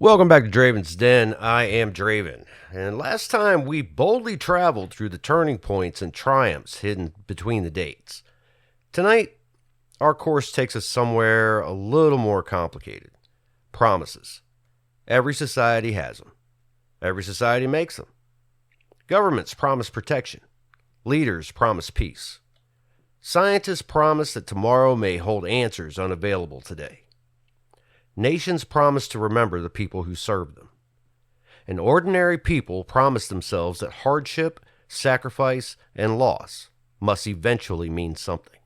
Welcome back to Draven's Den. I am Dravin. And last time we boldly traveled through the turning points and triumphs hidden between the dates. Tonight, our course takes us somewhere a little more complicated. Promises. Every society has them. Every society makes them. Governments promise protection. Leaders promise peace. Scientists promise that tomorrow may hold answers unavailable today. Nations promise to remember the people who served them. And ordinary people promise themselves that hardship, sacrifice, and loss must eventually mean something.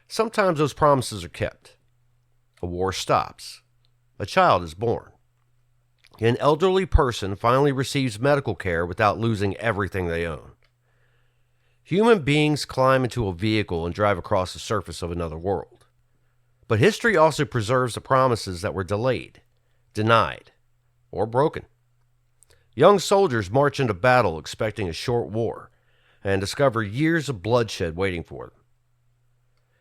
Sometimes those promises are kept. A war stops. A child is born. An elderly person finally receives medical care without losing everything they own. Human beings climb into a vehicle and drive across the surface of another world. But history also preserves the promises that were delayed, denied, or broken. Young soldiers march into battle expecting a short war and discover years of bloodshed waiting for them.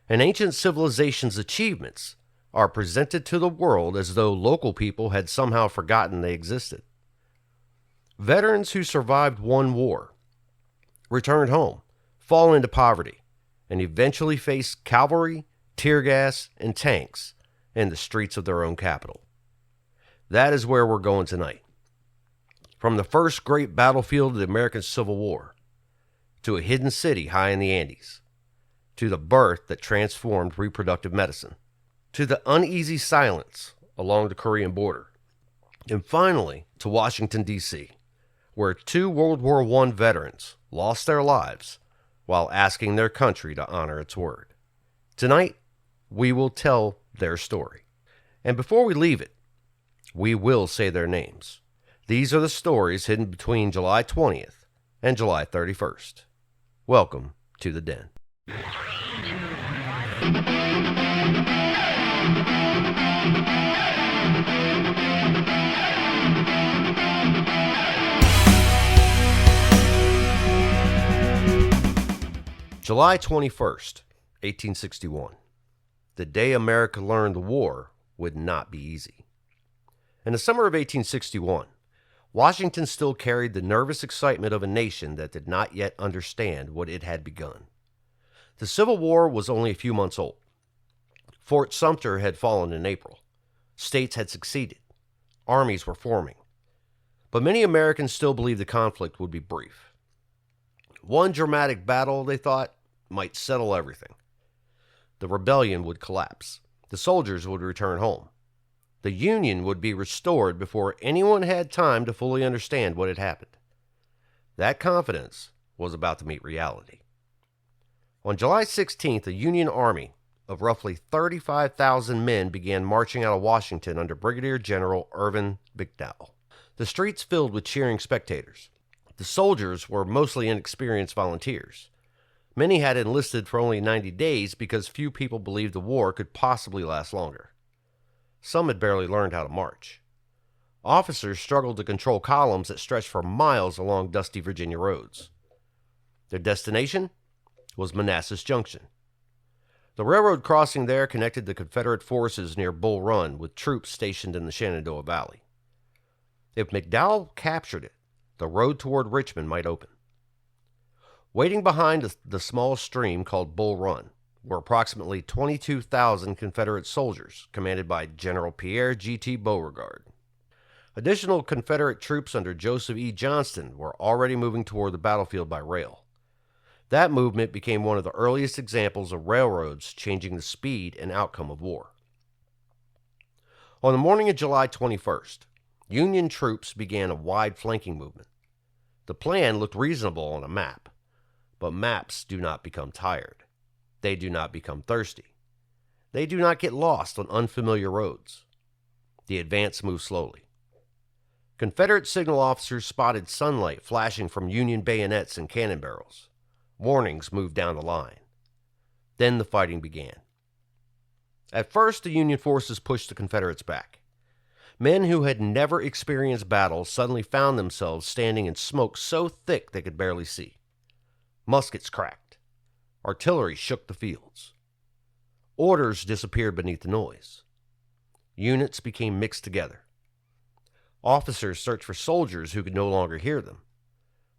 And ancient civilizations' achievements are presented to the world as though local people had somehow forgotten they existed. Veterans who survived one war, returned home, fall into poverty, and eventually face cavalry, tear gas, and tanks in the streets of their own capital. That is where we're going tonight. From the first great battlefield of the American Civil War, to a hidden city high in the Andes, to the birth that transformed reproductive medicine, to the uneasy silence along the Korean border, and finally to Washington, D.C., where two World War I veterans lost their lives while asking their country to honor its word. Tonight, we will tell their story. And before we leave it, we will say their names. These are the stories hidden between July 20th and July 31st. Welcome to the Den. July 21st, 1861. The day America learned the war would not be easy. In the summer of 1861, Washington still carried the nervous excitement of a nation that did not yet understand what it had begun. The Civil War was only a few months old. Fort Sumter had fallen in April. States had succeeded. Armies were forming. But many Americans still believed the conflict would be brief. One dramatic battle, they thought, might settle everything. The rebellion would collapse. The soldiers would return home. The Union would be restored before anyone had time to fully understand what had happened. That confidence was about to meet reality. On July 16th, a Union army of roughly 35,000 men began marching out of Washington under Brigadier General Hiram Bingham. The streets filled with cheering spectators. The soldiers were mostly inexperienced volunteers. Many had enlisted for only 90 days because few people believed the war could possibly last longer. Some had barely learned how to march. Officers struggled to control columns that stretched for miles along dusty Virginia roads. Their destination was Manassas Junction. The railroad crossing there connected the Confederate forces near Bull Run with troops stationed in the Shenandoah Valley. If McDowell captured it, the road toward Richmond might open. Waiting behind the small stream called Bull Run were approximately 22,000 Confederate soldiers commanded by General Pierre G.T. Beauregard. Additional Confederate troops under Joseph E. Johnston were already moving toward the battlefield by rail. That movement became one of the earliest examples of railroads changing the speed and outcome of war. On the morning of July 21st, Union troops began a wide flanking movement. The plan looked reasonable on a map. But maps do not become tired. They do not become thirsty. They do not get lost on unfamiliar roads. The advance moved slowly. Confederate signal officers spotted sunlight flashing from Union bayonets and cannon barrels. Warnings moved down the line. Then the fighting began. At first, the Union forces pushed the Confederates back. Men who had never experienced battle suddenly found themselves standing in smoke so thick they could barely see. Muskets cracked. Artillery shook the fields. Orders disappeared beneath the noise. Units became mixed together. Officers searched for soldiers who could no longer hear them.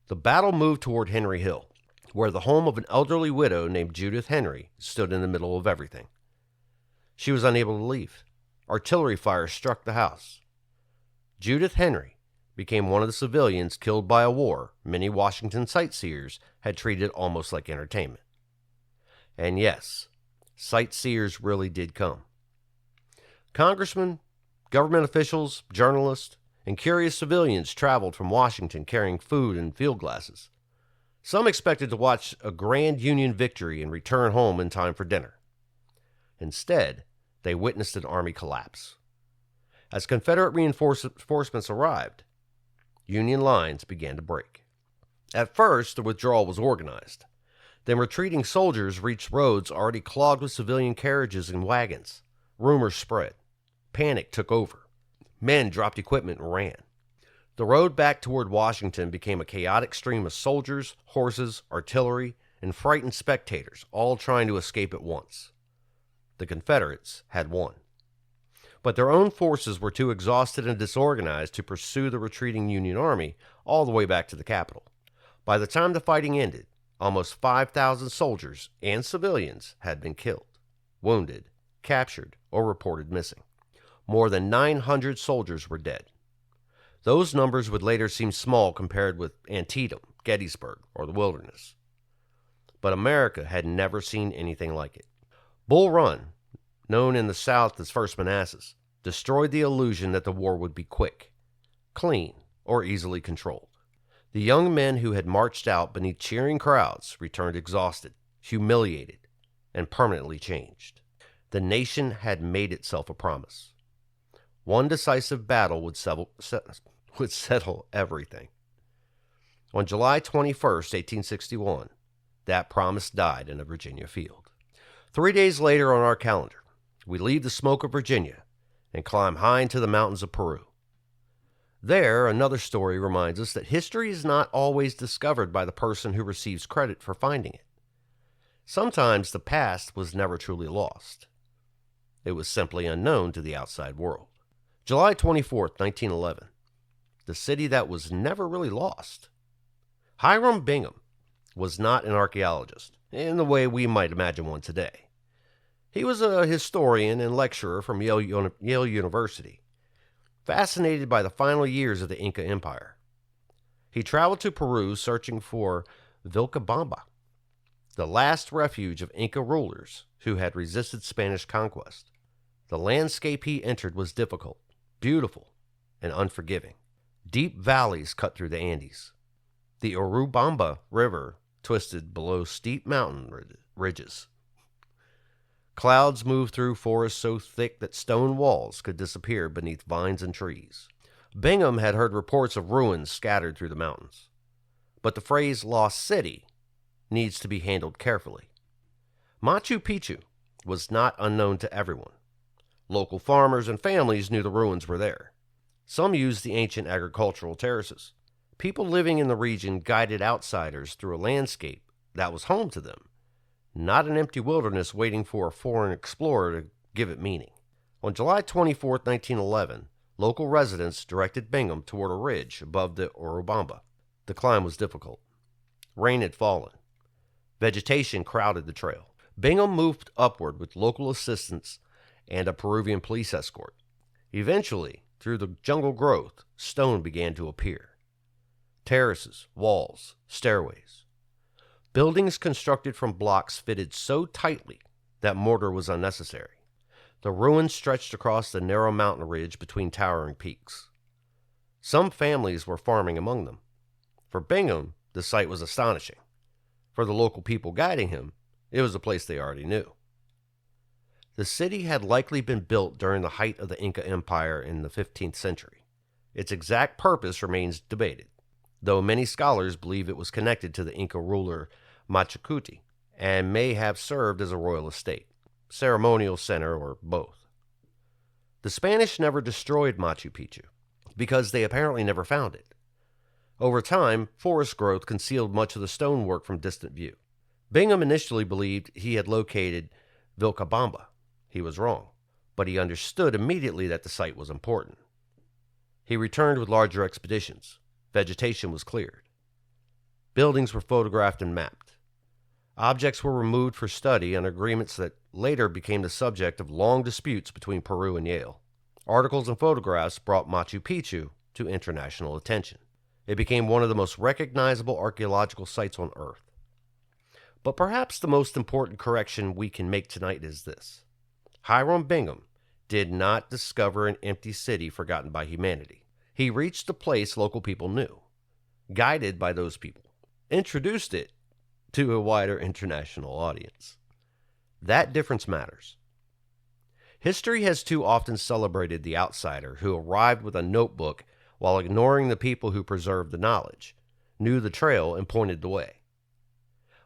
The battle moved toward Henry Hill, where the home of an elderly widow named Judith Henry stood in the middle of everything. She was unable to leave. Artillery fire struck the house. Judith Henry became one of the civilians killed by a war many Washington sightseers had treated almost like entertainment. And yes, sightseers really did come. Congressmen, government officials, journalists, and curious civilians traveled from Washington carrying food and field glasses. Some expected to watch a grand Union victory and return home in time for dinner. Instead, they witnessed an army collapse. As Confederate reinforcements arrived, Union lines began to break. At first, the withdrawal was organized. Then retreating soldiers reached roads already clogged with civilian carriages and wagons. Rumors spread. Panic took over. Men dropped equipment and ran. The road back toward Washington became a chaotic stream of soldiers, horses, artillery, and frightened spectators, all trying to escape at once. The Confederates had won. But their own forces were too exhausted and disorganized to pursue the retreating Union Army all the way back to the capital. By the time the fighting ended, almost 5,000 soldiers and civilians had been killed, wounded, captured, or reported missing. More than 900 soldiers were dead. Those numbers would later seem small compared with Antietam, Gettysburg, or the Wilderness. But America had never seen anything like it. Bull Run, known in the South as First Manassas, destroyed the illusion that the war would be quick, clean, or easily controlled. The young men who had marched out beneath cheering crowds returned exhausted, humiliated, and permanently changed. The nation had made itself a promise. One decisive battle would settle everything. On July 21st, 1861, that promise died in a Virginia field. 3 days later on our calendar, we leave the smoke of Virginia and climb high into the mountains of Peru. There, another story reminds us that history is not always discovered by the person who receives credit for finding it. Sometimes the past was never truly lost. It was simply unknown to the outside world. July 24th, 1911. The city that was never really lost. Hiram Bingham was not an archaeologist, in the way we might imagine one today. He was a historian and lecturer from Yale University, fascinated by the final years of the Inca Empire. He traveled to Peru searching for Vilcabamba, the last refuge of Inca rulers who had resisted Spanish conquest. The landscape he entered was difficult, beautiful, and unforgiving. Deep valleys cut through the Andes. The Urubamba River twisted below steep mountain ridges. Clouds moved through forests so thick that stone walls could disappear beneath vines and trees. Bingham had heard reports of ruins scattered through the mountains. But the phrase lost city needs to be handled carefully. Machu Picchu was not unknown to everyone. Local farmers and families knew the ruins were there. Some used the ancient agricultural terraces. People living in the region guided outsiders through a landscape that was home to them, not an empty wilderness waiting for a foreign explorer to give it meaning. On July 24, 1911, local residents directed Bingham toward a ridge above the Urubamba. The climb was difficult. Rain had fallen. Vegetation crowded the trail. Bingham moved upward with local assistance and a Peruvian police escort. Eventually, through the jungle growth, stone began to appear. Terraces, walls, stairways. Buildings constructed from blocks fitted so tightly that mortar was unnecessary. The ruins stretched across the narrow mountain ridge between towering peaks. Some families were farming among them. For Bingham, the sight was astonishing. For the local people guiding him, it was a place they already knew. The city had likely been built during the height of the Inca Empire in the 15th century. Its exact purpose remains debated, though many scholars believe it was connected to the Inca ruler Machu Picchu and may have served as a royal estate, ceremonial center, or both. The Spanish never destroyed Machu Picchu because they apparently never found it. Over time, forest growth concealed much of the stonework from distant view. Bingham initially believed he had located Vilcabamba. He was wrong, but he understood immediately that the site was important. He returned with larger expeditions. Vegetation was cleared. Buildings were photographed and mapped. Objects were removed for study on agreements that later became the subject of long disputes between Peru and Yale. Articles and photographs brought Machu Picchu to international attention. It became one of the most recognizable archaeological sites on Earth. But perhaps the most important correction we can make tonight is this. Hiram Bingham did not discover an empty city forgotten by humanity. He reached a place local people knew, guided by those people, introduced it to a wider international audience. That difference matters. History has too often celebrated the outsider who arrived with a notebook while ignoring the people who preserved the knowledge, knew the trail, and pointed the way.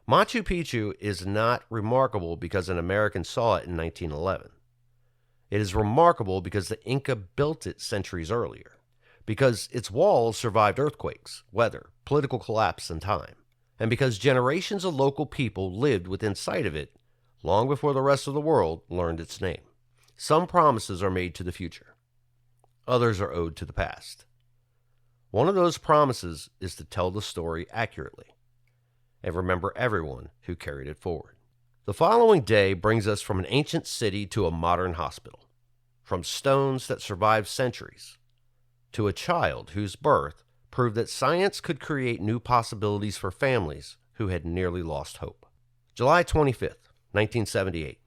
Machu Picchu is not remarkable because an American saw it in 1911. It is remarkable because the Inca built it centuries earlier, because its walls survived earthquakes, weather, political collapse, and time, and because generations of local people lived within sight of it long before the rest of the world learned its name. Some promises are made to the future. Others are owed to the past. One of those promises is to tell the story accurately and remember everyone who carried it forward. The following day brings us from an ancient city to a modern hospital, from stones that survived centuries to a child whose birth proved that science could create new possibilities for families who had nearly lost hope. July 25th, 1978.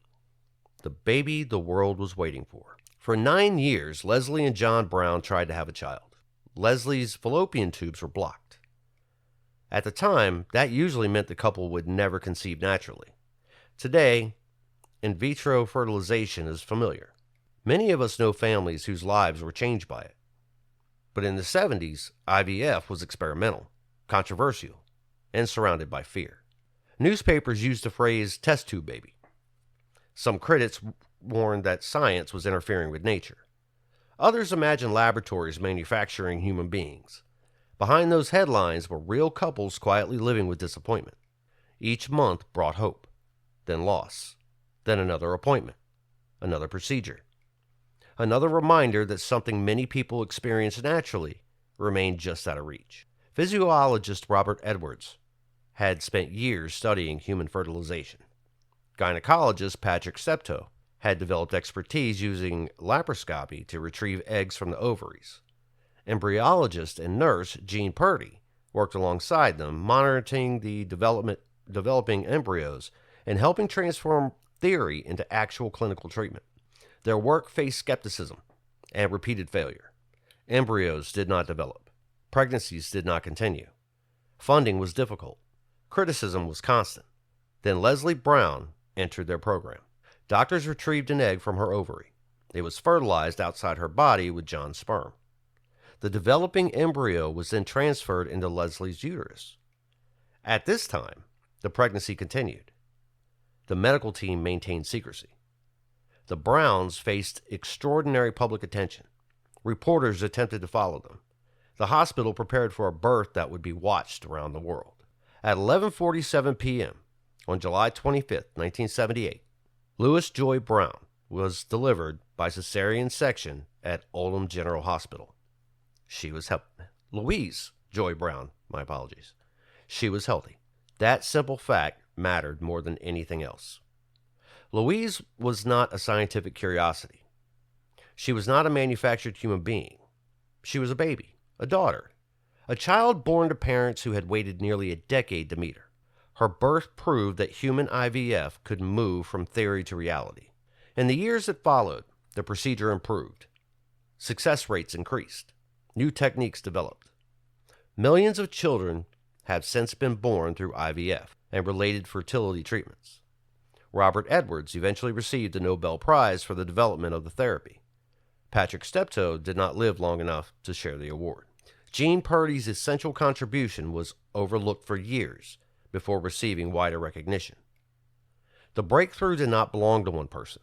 The baby the world was waiting for. For 9 years, Leslie and John Brown tried to have a child. Leslie's fallopian tubes were blocked. At the time, that usually meant the couple would never conceive naturally. Today, in vitro fertilization is familiar. Many of us know families whose lives were changed by it. But in the 70s, IVF was experimental, controversial, and surrounded by fear. Newspapers used the phrase test tube baby. Some critics warned that science was interfering with nature. Others imagined laboratories manufacturing human beings. Behind those headlines were real couples quietly living with disappointment. Each month brought hope, then loss, then another appointment, another procedure. Another reminder that something many people experience naturally remained just out of reach. Physiologist Robert Edwards had spent years studying human fertilization. Gynecologist Patrick Steptoe had developed expertise using laparoscopy to retrieve eggs from the ovaries. Embryologist and nurse Jean Purdy worked alongside them, monitoring the developing embryos and helping transform theory into actual clinical treatment. Their work faced skepticism and repeated failure. Embryos did not develop. Pregnancies did not continue. Funding was difficult. Criticism was constant. Then Leslie Brown entered their program. Doctors retrieved an egg from her ovary. It was fertilized outside her body with John's sperm. The developing embryo was then transferred into Leslie's uterus. At this time, the pregnancy continued. The medical team maintained secrecy. The Browns faced extraordinary public attention. Reporters attempted to follow them. The hospital prepared for a birth that would be watched around the world. At 11:47 p.m. on July 25, 1978, Louise Joy Brown was delivered by cesarean section at Oldham General Hospital. Louise Joy Brown, my apologies. She was healthy. That simple fact mattered more than anything else. Louise was not a scientific curiosity. She was not a manufactured human being. She was a baby, a daughter, a child born to parents who had waited nearly a decade to meet her. Her birth proved that human IVF could move from theory to reality. In the years that followed, the procedure improved. Success rates increased. New techniques developed. Millions of children have since been born through IVF and related fertility treatments. Robert Edwards eventually received the Nobel Prize for the development of the therapy. Patrick Steptoe did not live long enough to share the award. Jean Purdy's essential contribution was overlooked for years before receiving wider recognition. The breakthrough did not belong to one person.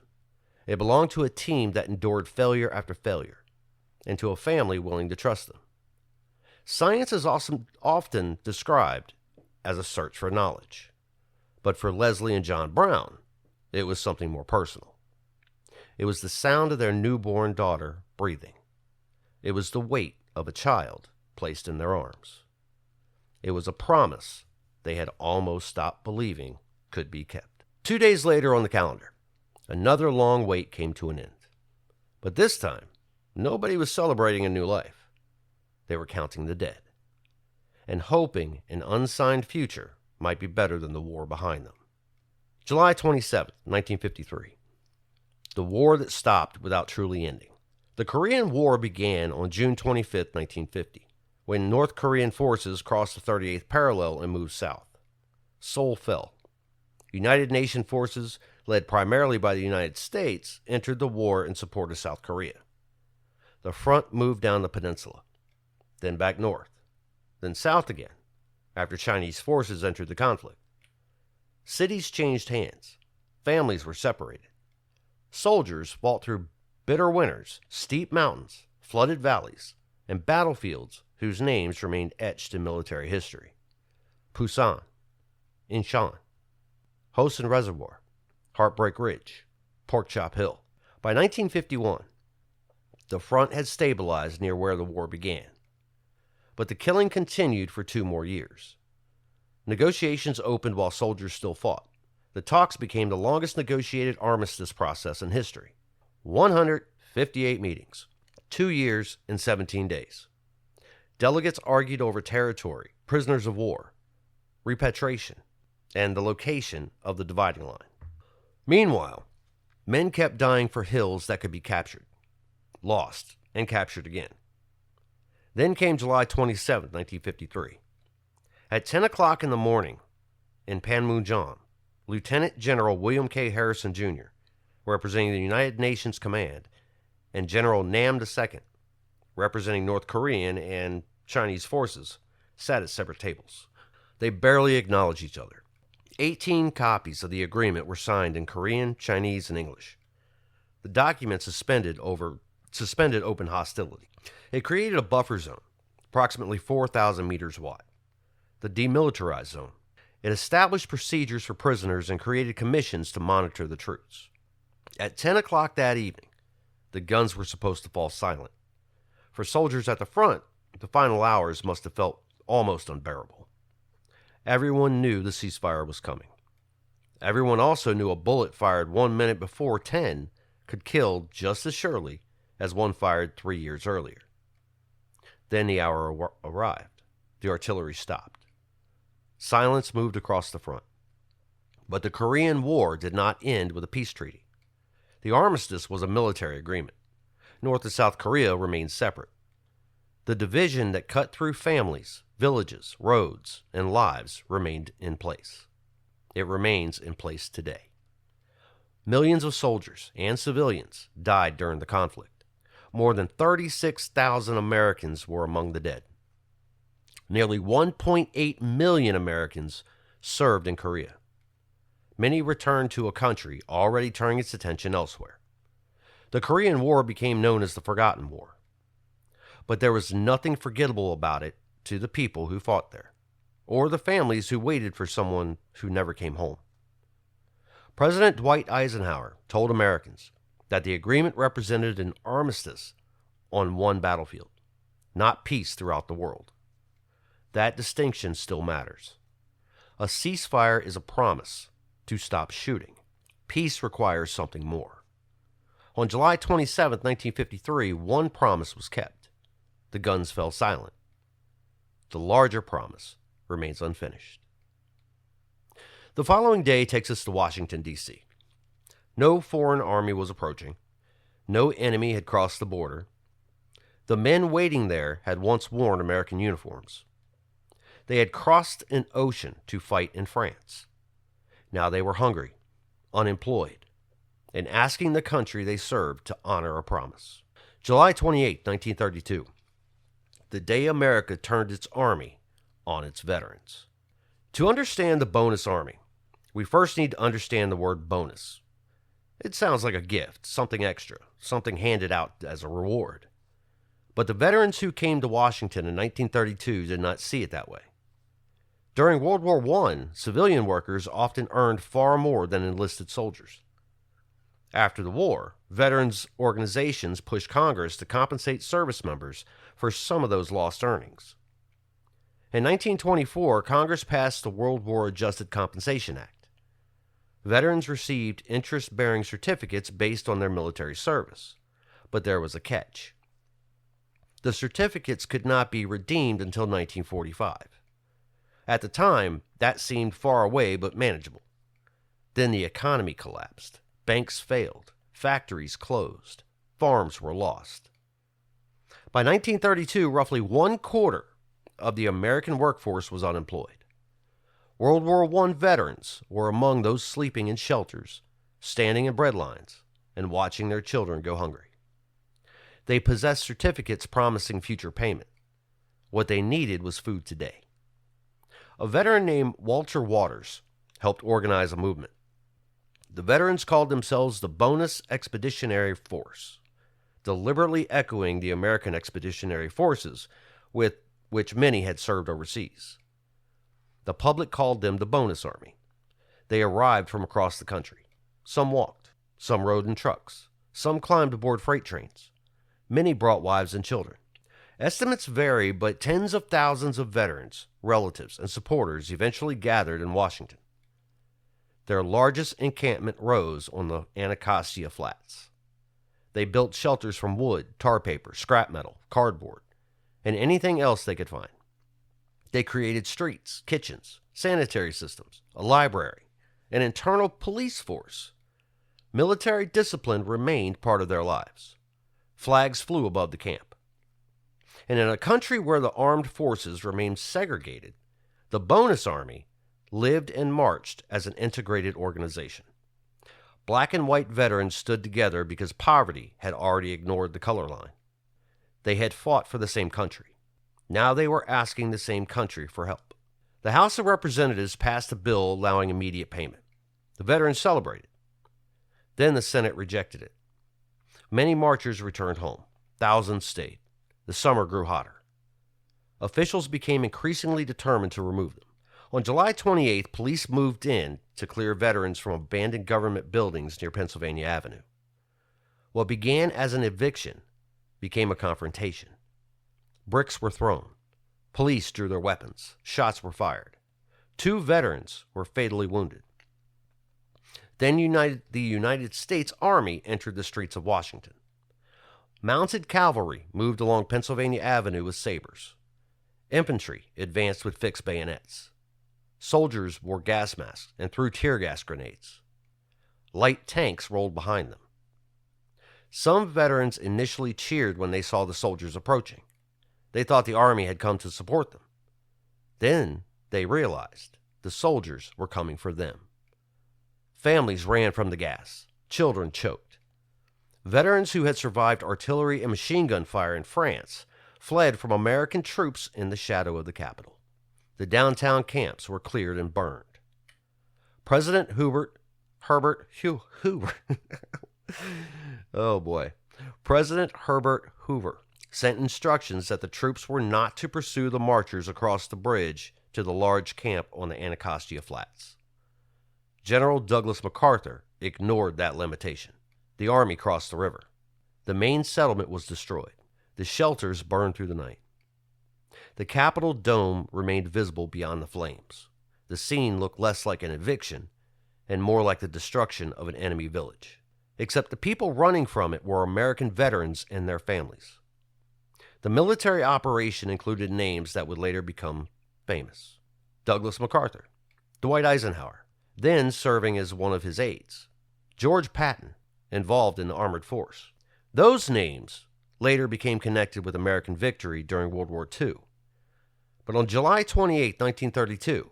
It belonged to a team that endured failure after failure, and to a family willing to trust them. Science is often described as a search for knowledge. But for Leslie and John Brown, it was something more personal. It was the sound of their newborn daughter breathing. It was the weight of a child placed in their arms. It was a promise they had almost stopped believing could be kept. 2 days later on the calendar, another long wait came to an end. But this time, nobody was celebrating a new life. They were counting the dead and hoping an unsigned future might be better than the war behind them. July 27, 1953. The war that stopped without truly ending. The Korean War began on June 25, 1950, when North Korean forces crossed the 38th parallel and moved south. Seoul fell. United Nations forces, led primarily by the United States, entered the war in support of South Korea. The front moved down the peninsula, then back north, then south again, after Chinese forces entered the conflict. Cities changed hands. Families were separated. Soldiers fought through bitter winters, steep mountains, flooded valleys, and battlefields whose names remained etched in military history. Pusan, Incheon, Hosen Reservoir, Heartbreak Ridge, Pork Chop Hill. By 1951, the front had stabilized near where the war began. But the killing continued for 2 more years. Negotiations opened while soldiers still fought. The talks became the longest negotiated armistice process in history. 158 meetings, 2 years and 17 days. Delegates argued over territory, prisoners of war, repatriation, and the location of the dividing line. Meanwhile, men kept dying for hills that could be captured, lost, and captured again. Then came July 27, 1953. At 10 o'clock in the morning in Panmunjom, Lieutenant General William K. Harrison, Jr., representing the United Nations Command, and General Nam II, representing North Korean and Chinese forces, sat at separate tables. They barely acknowledged each other. 18 copies of the agreement were signed in Korean, Chinese, and English. The document suspended open hostility. It created a buffer zone, approximately 4,000 meters wide, the demilitarized zone. It established procedures for prisoners and created commissions to monitor the troops. At 10 o'clock that evening, the guns were supposed to fall silent. For soldiers at the front, the final hours must have felt almost unbearable. Everyone knew the ceasefire was coming. Everyone also knew a bullet fired 1 minute before 10 could kill just as surely as one fired 3 years earlier. Then the hour arrived. The artillery stopped. Silence moved across the front. But the Korean War did not end with a peace treaty. The armistice was a military agreement. North and South Korea remained separate. The division that cut through families, villages, roads, and lives remained in place. It remains in place today. Millions of soldiers and civilians died during the conflict. More than 36,000 Americans were among the dead. Nearly 1.8 million Americans served in Korea. Many returned to a country already turning its attention elsewhere. The Korean War became known as the Forgotten War. But there was nothing forgettable about it to the people who fought there, or the families who waited for someone who never came home. President Dwight Eisenhower told Americans that the agreement represented an armistice on one battlefield, not peace throughout the world. That distinction still matters. A ceasefire is a promise to stop shooting. Peace requires something more. On July 27, 1953, one promise was kept. The guns fell silent. The larger promise remains unfinished. The following day takes us to Washington, D.C. No foreign army was approaching. No enemy had crossed the border. The men waiting there had once worn American uniforms. They had crossed an ocean to fight in France. Now they were hungry, unemployed, and asking the country they served to honor a promise. July 28, 1932. The day America turned its army on its veterans. To understand the bonus army, we first need to understand the word bonus. It sounds like a gift, something extra, something handed out as a reward. But the veterans who came to Washington in 1932 did not see it that way. During World War I, civilian workers often earned far more than enlisted soldiers. After the war, veterans organizations pushed Congress to compensate service members for some of those lost earnings. In 1924, Congress passed the World War Adjusted Compensation Act. Veterans received interest-bearing certificates based on their military service, but there was a catch. The certificates could not be redeemed until 1945. At the time, that seemed far away but manageable. Then the economy collapsed, banks failed, factories closed, farms were lost. By 1932, roughly 1/4 of the American workforce was unemployed. World War I veterans were among those sleeping in shelters, standing in bread lines, and watching their children go hungry. They possessed certificates promising future payment. What they needed was food today. A veteran named Walter Waters helped organize a movement. The veterans called themselves the Bonus Expeditionary Force, deliberately echoing the American Expeditionary Forces with which many had served overseas. The public called them the Bonus Army. They arrived from across the country. Some walked, some rode in trucks, some climbed aboard freight trains. Many brought wives and children. Estimates vary, but tens of thousands of veterans, relatives, and supporters eventually gathered in Washington. Their largest encampment rose on the Anacostia Flats. They built shelters from wood, tar paper, scrap metal, cardboard, and anything else they could find. They created streets, kitchens, sanitary systems, a library, an internal police force. Military discipline remained part of their lives. Flags flew above the camp. And in a country where the armed forces remained segregated, the Bonus Army lived and marched as an integrated organization. Black and white veterans stood together because poverty had already ignored the color line. They had fought for the same country. Now they were asking the same country for help. The House of Representatives passed a bill allowing immediate payment. The veterans celebrated. Then the Senate rejected it. Many marchers returned home. Thousands stayed. The summer grew hotter. Officials became increasingly determined to remove them. On July 28th, police moved in to clear veterans from abandoned government buildings near Pennsylvania Avenue. What began as an eviction became a confrontation. Bricks were thrown. Police drew their weapons. Shots were fired. 2 veterans were fatally wounded. Then the United States Army entered the streets of Washington. Mounted cavalry moved along Pennsylvania Avenue with sabers. Infantry advanced with fixed bayonets. Soldiers wore gas masks and threw tear gas grenades. Light tanks rolled behind them. Some veterans initially cheered when they saw the soldiers approaching. They thought the army had come to support them. Then they realized the soldiers were coming for them. Families ran from the gas. Children choked. Veterans who had survived artillery and machine gun fire in France fled from American troops in the shadow of the Capitol. The downtown camps were cleared and burned. President Herbert Hoover sent instructions that the troops were not to pursue the marchers across the bridge to the large camp on the Anacostia Flats. General Douglas MacArthur ignored that limitation. The army crossed the river. The main settlement was destroyed. The shelters burned through the night. The Capitol dome remained visible beyond the flames. The scene looked less like an eviction and more like the destruction of an enemy village. Except the people running from it were American veterans and their families. The military operation included names that would later become famous. Douglas MacArthur, Dwight Eisenhower, then serving as one of his aides, George Patton, involved in the armored force. Those names later became connected with American victory during World War II. But on July 28, 1932,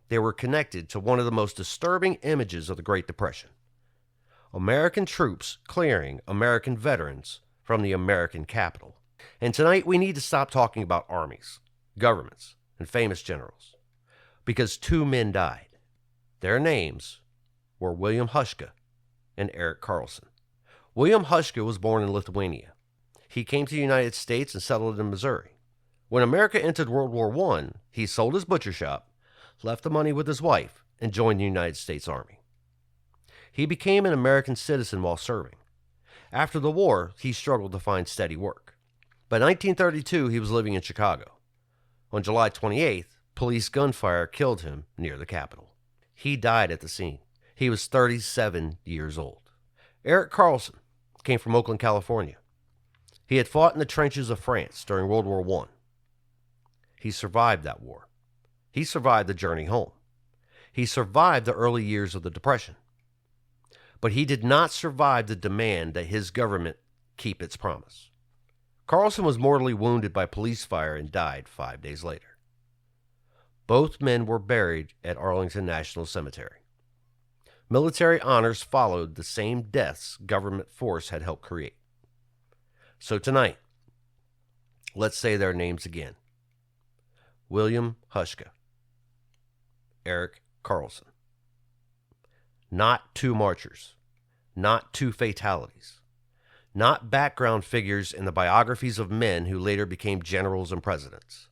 they were connected to one of the most disturbing images of the Great Depression. American troops clearing American veterans from the American Capitol. And tonight we need to stop talking about armies, governments, and famous generals, because 2 men died. Their names were William Hushka and Eric Carlson. William Hushka was born in Lithuania. He came to the United States and settled in Missouri. When America entered World War I, he sold his butcher shop, left the money with his wife, and joined the United States Army. He became an American citizen while serving. After the war, he struggled to find steady work. By 1932, he was living in Chicago. On July 28th, police gunfire killed him near the Capitol. He died at the scene. He was 37 years old. Eric Carlson came from Oakland, California. He had fought in the trenches of France during World War I. He survived that war. He survived the journey home. He survived the early years of the Depression. But he did not survive the demand that his government keep its promise. Carlson was mortally wounded by police fire and died 5 days later. Both men were buried at Arlington National Cemetery. Military honors followed the same deaths government force had helped create. So tonight, let's say their names again. William Hushka, Eric Carlson. Not two marchers, not two fatalities, not background figures in the biographies of men who later became generals and presidents.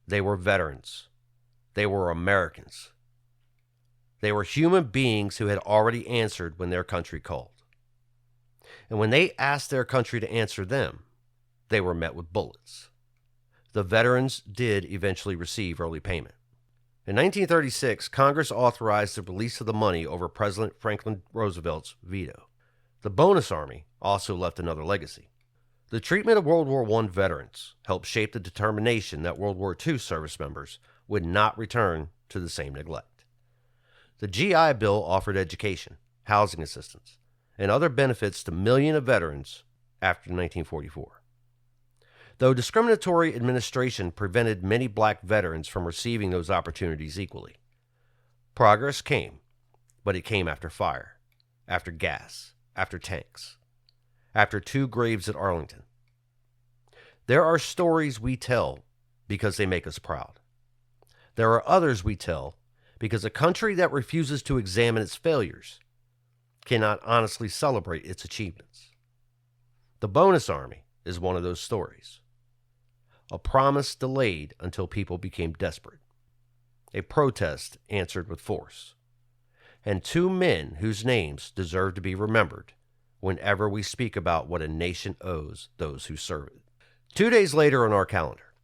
They were veterans. They were Americans. They were human beings who had already answered when their country called. And when they asked their country to answer them, they were met with bullets. The veterans did eventually receive early payment. In 1936, Congress authorized the release of the money over President Franklin Roosevelt's veto. The bonus army also left another legacy. The treatment of World War I veterans helped shape the determination that World War II service members would not return to the same neglect. The GI Bill offered education, housing assistance, and other benefits to millions of veterans after 1944. Though discriminatory administration prevented many black veterans from receiving those opportunities equally, progress came, but it came after fire, after gas, after tanks, after 2 graves at Arlington. There are stories we tell because they make us proud. There are others we tell because a country that refuses to examine its failures cannot honestly celebrate its achievements. The bonus army is one of those stories. A promise delayed until people became desperate. A protest answered with force. And 2 men whose names deserve to be remembered whenever we speak about what a nation owes those who serve it. 2 days later on our calendar,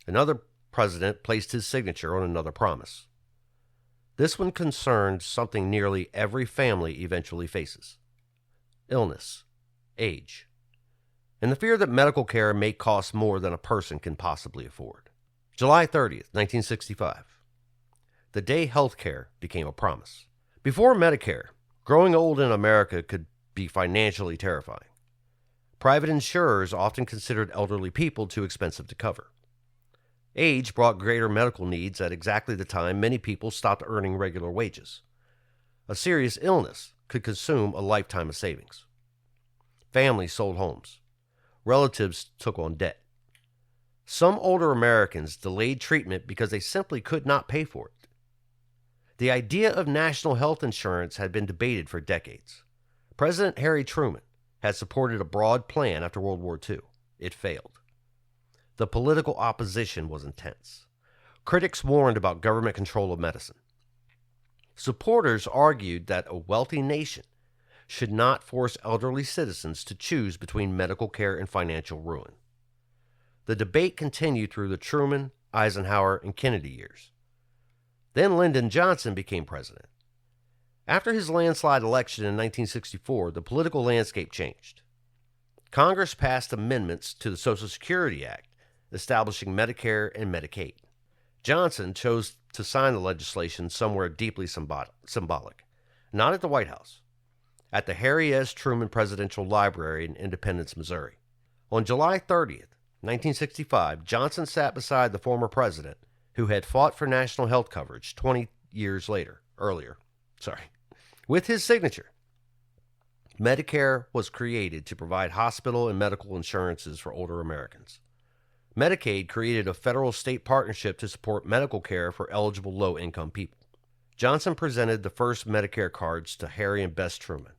another president placed his signature on another promise. This one concerned something nearly every family eventually faces: illness, age, and the fear that medical care may cost more than a person can possibly afford. July 30th, 1965. The day health care became a promise. Before Medicare, growing old in America could be financially terrifying. Private insurers often considered elderly people too expensive to cover. Age brought greater medical needs at exactly the time many people stopped earning regular wages. A serious illness could consume a lifetime of savings. Families sold homes. Relatives took on debt. Some older Americans delayed treatment because they simply could not pay for it. The idea of national health insurance had been debated for decades. President Harry Truman had supported a broad plan after World War II. It failed. The political opposition was intense. Critics warned about government control of medicine. Supporters argued that a wealthy nation should not force elderly citizens to choose between medical care and financial ruin. The debate continued through the Truman, Eisenhower, and Kennedy years. Then Lyndon Johnson became president. After his landslide election in 1964, the political landscape changed. Congress passed amendments to the Social Security Act, establishing Medicare and Medicaid. Johnson chose to sign the legislation somewhere deeply symbolic, not at the White House, at the Harry S. Truman Presidential Library in Independence, Missouri. On July 30th, 1965, Johnson sat beside the former president who had fought for national health coverage 20 years earlier. With his signature, Medicare was created to provide hospital and medical insurances for older Americans. Medicaid created a federal-state partnership to support medical care for eligible low-income people. Johnson presented the first Medicare cards to Harry and Bess Truman.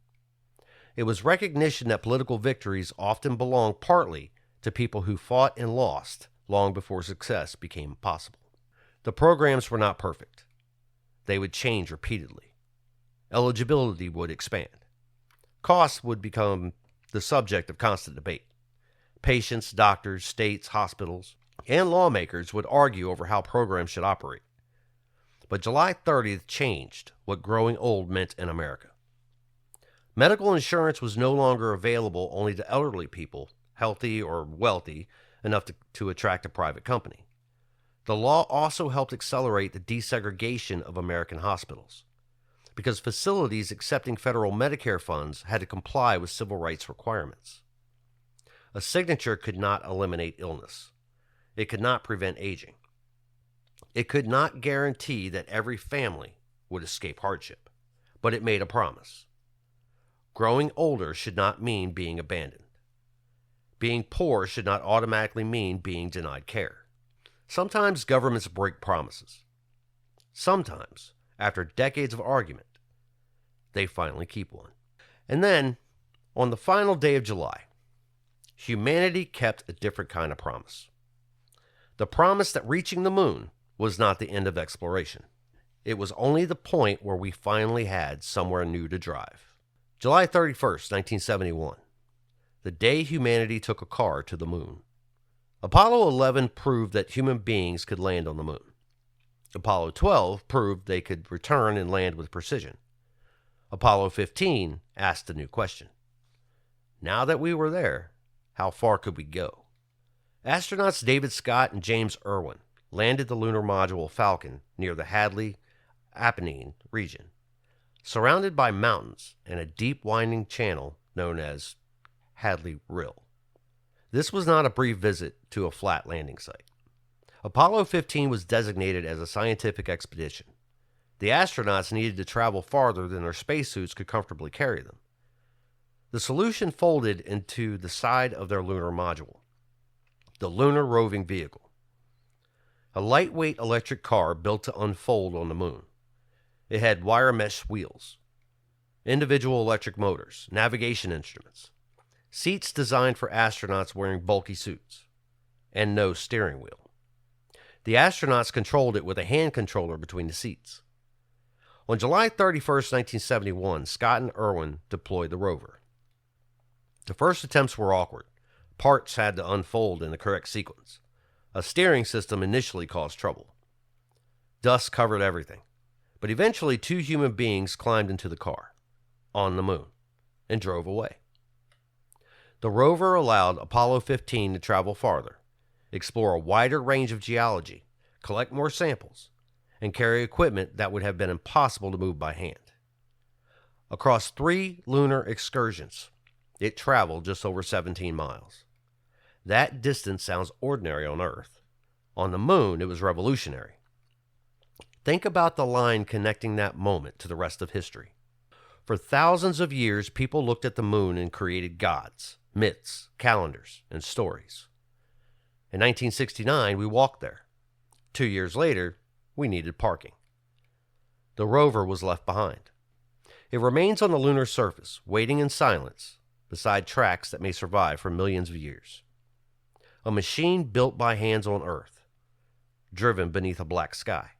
It was recognition that political victories often belong partly to people who fought and lost long before success became possible. The programs were not perfect. They would change repeatedly. Eligibility would expand. Costs would become the subject of constant debate. Patients, doctors, states, hospitals, and lawmakers would argue over how programs should operate. But July 30th changed what growing old meant in America. Medical insurance was no longer available only to elderly people, healthy or wealthy enough to attract a private company. The law also helped accelerate the desegregation of American hospitals, because facilities accepting federal Medicare funds had to comply with civil rights requirements. A signature could not eliminate illness. It could not prevent aging. It could not guarantee that every family would escape hardship, but it made a promise. Growing older should not mean being abandoned. Being poor should not automatically mean being denied care. Sometimes governments break promises. Sometimes, after decades of argument, they finally keep one. And then, on the final day of July, humanity kept a different kind of promise. The promise that reaching the moon was not the end of exploration. It was only the point where we finally had somewhere new to drive. July 31st, 1971, the day humanity took a car to the moon. Apollo 11 proved that human beings could land on the moon. Apollo 12 proved they could return and land with precision. Apollo 15 asked a new question. Now that we were there, how far could we go? Astronauts David Scott and James Irwin landed the lunar module Falcon near the Hadley-Apennine region, surrounded by mountains and a deep winding channel known as Hadley Rill. This was not a brief visit to a flat landing site. Apollo 15 was designated as a scientific expedition. The astronauts needed to travel farther than their spacesuits could comfortably carry them. The solution folded into the side of their lunar module, the Lunar Roving Vehicle, a lightweight electric car built to unfold on the moon. It had wire mesh wheels, individual electric motors, navigation instruments, seats designed for astronauts wearing bulky suits, and no steering wheel. The astronauts controlled it with a hand controller between the seats. On July 31st, 1971, Scott and Irwin deployed the rover. The first attempts were awkward. Parts had to unfold in the correct sequence. A steering system initially caused trouble. Dust covered everything. But eventually 2 human beings climbed into the car, on the moon, and drove away. The rover allowed Apollo 15 to travel farther, explore a wider range of geology, collect more samples, and carry equipment that would have been impossible to move by hand. Across 3 lunar excursions, it traveled just over 17 miles. That distance sounds ordinary on Earth. On the moon, it was revolutionary. Think about the line connecting that moment to the rest of history. For thousands of years, people looked at the moon and created gods, myths, calendars, and stories. In 1969, we walked there. 2 years later, we needed parking. The rover was left behind. It remains on the lunar surface, waiting in silence, beside tracks that may survive for millions of years. A machine built by hands on Earth, driven beneath a black sky.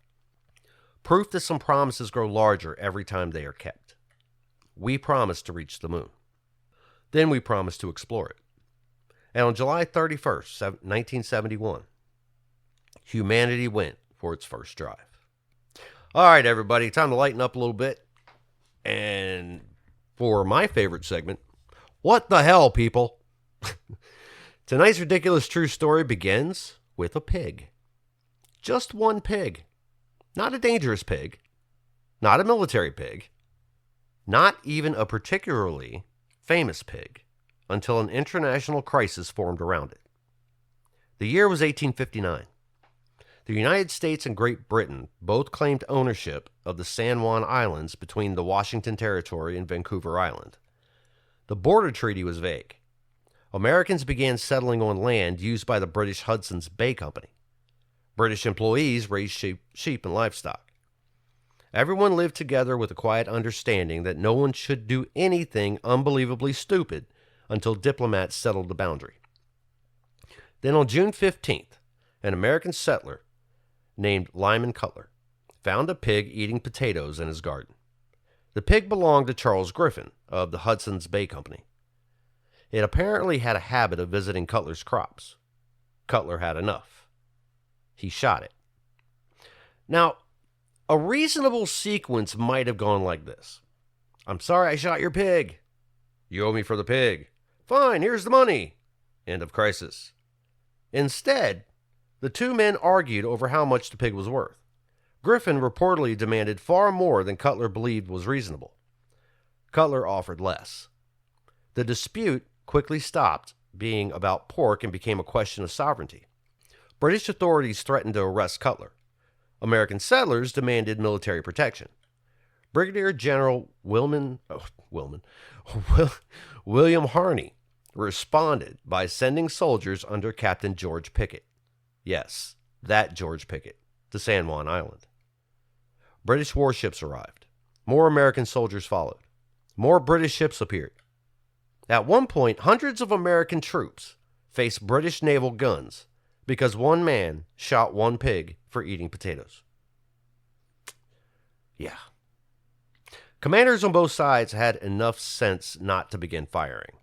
Proof that some promises grow larger every time they are kept. We promised to reach the moon. Then we promised to explore it. And on July 31st, 1971, humanity went for its first drive. All right, everybody, time to lighten up a little bit. And for my favorite segment, what the hell, people? Tonight's ridiculous true story begins with a pig. Just one pig. Not a dangerous pig. Not a military pig. Not even a particularly famous pig, until an international crisis formed around it. The year was 1859. The United States and Great Britain both claimed ownership of the San Juan Islands between the Washington Territory and Vancouver Island. The border treaty was vague. Americans began settling on land used by the British Hudson's Bay Company. British employees raised sheep and livestock. Everyone lived together with a quiet understanding that no one should do anything unbelievably stupid until diplomats settled the boundary. Then on June 15th, an American settler named Lyman Cutler found a pig eating potatoes in his garden. The pig belonged to Charles Griffin of the Hudson's Bay Company. It apparently had a habit of visiting Cutler's crops. Cutler had enough. He shot it. Now, a reasonable sequence might have gone like this. I'm sorry I shot your pig. You owe me for the pig. Fine, here's the money. End of crisis. Instead, the two men argued over how much the pig was worth. Griffin reportedly demanded far more than Cutler believed was reasonable. Cutler offered less. The dispute quickly stopped being about pork and became a question of sovereignty. British authorities threatened to arrest Cutler. American settlers demanded military protection. Brigadier General William Harney responded by sending soldiers under Captain George Pickett. Yes, that George Pickett, to San Juan Island. British warships arrived. More American soldiers followed. More British ships appeared. At one point, hundreds of American troops faced British naval guns because one man shot one pig for eating potatoes. Yeah. Commanders on both sides had enough sense not to begin firing.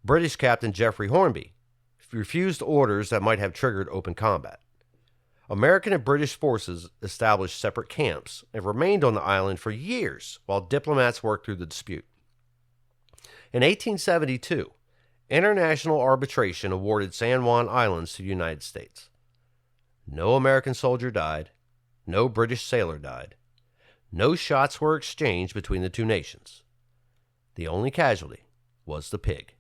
British Captain Geoffrey Hornby refused orders that might have triggered open combat. American and British forces established separate camps and remained on the island for years while diplomats worked through the dispute. In 1872, international arbitration awarded San Juan Islands to the United States. No American soldier died. No British sailor died. No shots were exchanged between the two nations. The only casualty was the pig.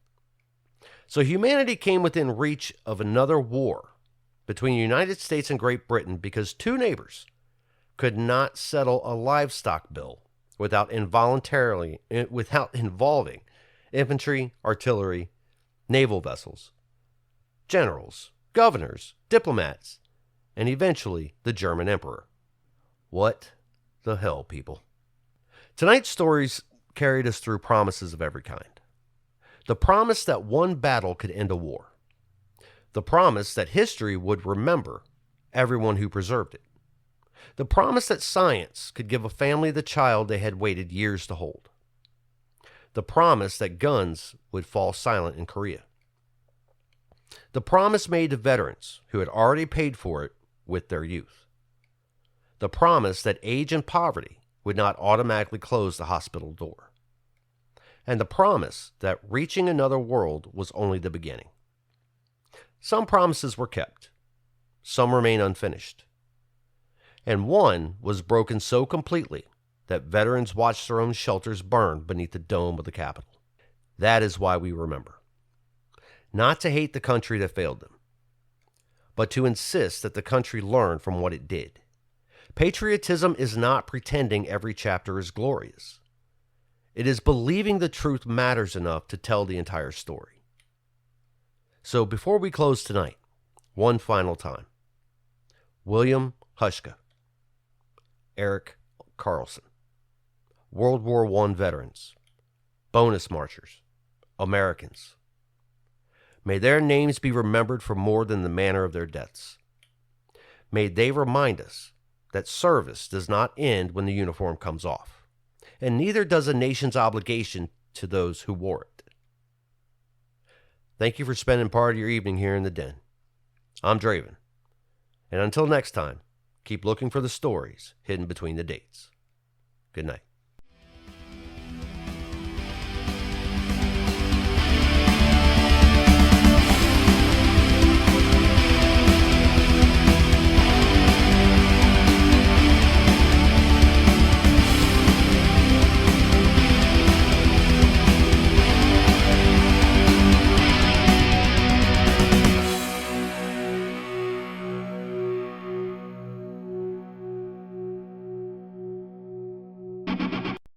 So humanity came within reach of another war between the United States and Great Britain because two neighbors could not settle a livestock bill without involving infantry, artillery, naval vessels, generals, governors, diplomats, and eventually the German emperor. What the hell, people? Tonight's stories carried us through promises of every kind. The promise that one battle could end a war. The promise that history would remember everyone who preserved it. The promise that science could give a family the child they had waited years to hold. The promise that guns would fall silent in Korea. The promise made to veterans who had already paid for it with their youth. The promise that age and poverty would not automatically close the hospital door. And the promise that reaching another world was only the beginning. Some promises were kept. Some remain unfinished. And one was broken so completely that veterans watched their own shelters burn beneath the dome of the Capitol. That is why we remember. Not to hate the country that failed them, but to insist that the country learn from what it did. Patriotism is not pretending every chapter is glorious. It is believing the truth matters enough to tell the entire story. So before we close tonight, one final time. William Hushka, Eric Carlson, World War I veterans, bonus marchers, Americans. May their names be remembered for more than the manner of their deaths. May they remind us that service does not end when the uniform comes off, and neither does a nation's obligation to those who wore it. Thank you for spending part of your evening here in the den. I'm Dravin, and until next time, keep looking for the stories hidden between the dates. Good night.